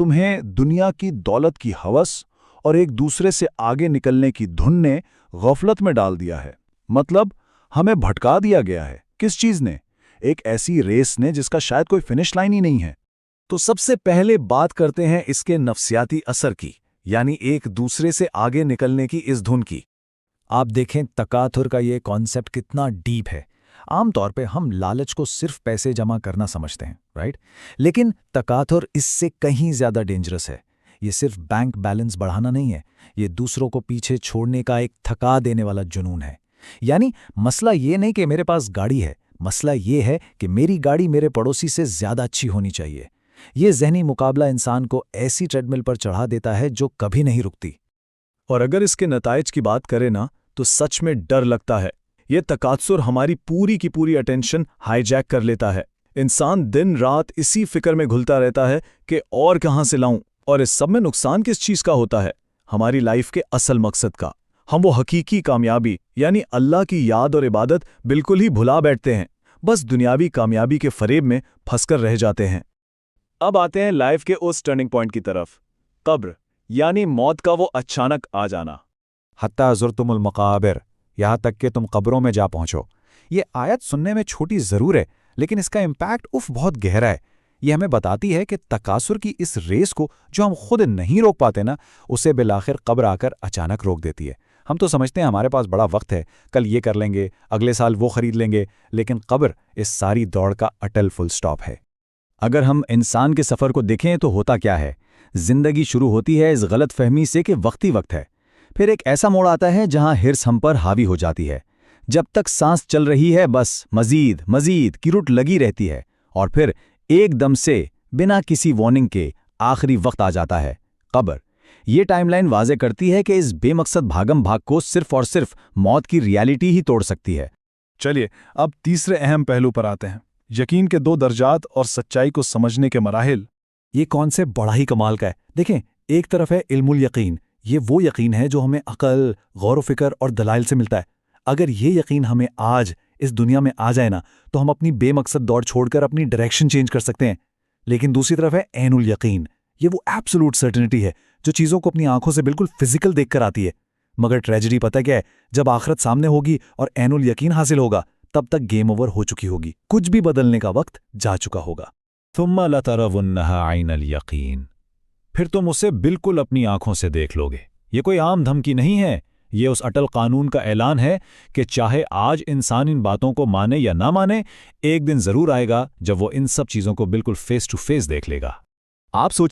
तुम्हें दुनिया की दौलत की हवस और एक दूसरे से आगे निकलने की धुन ने गफलत में डाल दिया है। मतलब हमें भटका दिया गया है। किस चीज ने? एक ऐसी रेस ने जिसका शायद कोई फिनिश लाइन ही नहीं है। तो सबसे पहले बात करते हैं इसके नफ्सियाती असर की, यानी एक दूसरे से आगे निकलने की इस धुन की। आप देखें तकाथुर का ये कॉन्सेप्ट कितना डीप है। आमतौर पे हम लालच को सिर्फ पैसे जमा करना समझते हैं, राइट? लेकिन तकाथुर इससे कहीं ज्यादा डेंजरस है। ये सिर्फ बैंक बैलेंस बढ़ाना नहीं है, ये दूसरों को पीछे छोड़ने का एक थका देने वाला जुनून है। यानी मसला ये नहीं कि मेरे पास गाड़ी है, मसला ये है कि मेरी गाड़ी मेरे पड़ोसी से ज्यादा अच्छी होनी चाहिए। ये ज़हनी मुकाबला इंसान को ऐसी ट्रेडमिल पर चढ़ा देता है जो कभी नहीं रुकती। और अगर इसके नताइज की बात करें ना, तो सच में डर लगता है। ये तकात्सुर हमारी पूरी की पूरी अटेंशन हाईजैक कर लेता है। इंसान दिन रात इसी फिक्र में घुलता रहता है कि और कहाँ से लाऊं। और इस सब में नुकसान किस चीज़ का होता है? हमारी लाइफ के असल मकसद का। हम वो हकीकी कामयाबी यानी अल्लाह की याद और इबादत बिल्कुल ही भुला बैठते हैं। बस दुनियावी कामयाबी के फरेब में फंसकर रह जाते हैं। अब आते हैं लाइफ के उस टर्निंग पॉइंट की तरफ, कब्र यानी मौत का वो अचानक आ जाना। हत्ता ज़ुरतुमुल मक़ाबिर, यहाँ तक कि तुम कब्रों में जा पहुँचो। ये आयत सुनने में छोटी ज़रूर है, लेकिन इसका इम्पैक्ट बहुत गहरा है। ये हमें बताती है कि तकासुर की इस रेस को जो हम खुद नहीं रोक पाते ना, उसे बिलाखिर कब्र आकर अचानक रोक देती है। हम तो समझते हैं हमारे पास बड़ा वक्त है, कल ये कर लेंगे, अगले साल वो खरीद लेंगे, लेकिन कब्र इस सारी दौड़ का अटल फुल स्टॉप है। अगर हम इंसान के सफ़र को देखें तो होता क्या है? जिंदगी शुरू होती है इस गलत फहमी से कि वक्त ही वक्त है। फिर एक ऐसा मोड़ आता है जहां हिर्स हम पर हावी हो जाती है। जब तक सांस चल रही है बस मजीद मजीद की रुट लगी रहती है, और फिर एकदम से बिना किसी वार्निंग के आखिरी वक्त आ जाता है, कब्र। ये टाइमलाइन वाज़े करती है कि इस बेमकसद भागम भाग को सिर्फ और सिर्फ मौत की रियलिटी ही तोड़ सकती है। चलिए अब तीसरे अहम पहलू पर आते हैं, यकीन के दो दर्जात और सच्चाई को समझने के मराहिल। ये कॉन्सेप्ट बड़ा ही कमाल का है। देखें, एक तरफ है इल्मुल यकीन। ये वो यकीन है जो हमें अकल, गौर-व-फिक्र और दलाइल से मिलता है। अगर ये यकीन हमें आज इस दुनिया में आ जाए ना, तो हम अपनी बेमकसद दौड़ छोड़कर अपनी डायरेक्शन चेंज कर सकते हैं। लेकिन दूसरी तरफ है ऐनुल यकीन। ये वो एब्सोल्यूट सर्टेनिटी है जो चीज़ों को अपनी आंखों से बिल्कुल फिजिकल देखकर आती है। मगर ट्रेजेडी पता क्या है? जब आखिरत सामने होगी और ऐनुल यकीन हासिल होगा, तब तक गेम ओवर हो चुकी होगी, कुछ भी बदलने का वक्त जा चुका होगा। थुम्मा लतरवुन्नहा ऐनल यकीन, फिर तुम उसे बिल्कुल अपनी आंखों से देख लोगे। ये कोई आम धमकी नहीं है, ये उस अटल कानून का ऐलान है कि चाहे आज इंसान इन बातों को माने या ना माने, एक दिन जरूर आएगा जब वो इन सब चीज़ों को बिल्कुल फेस टू फेस देख लेगा। आप सोच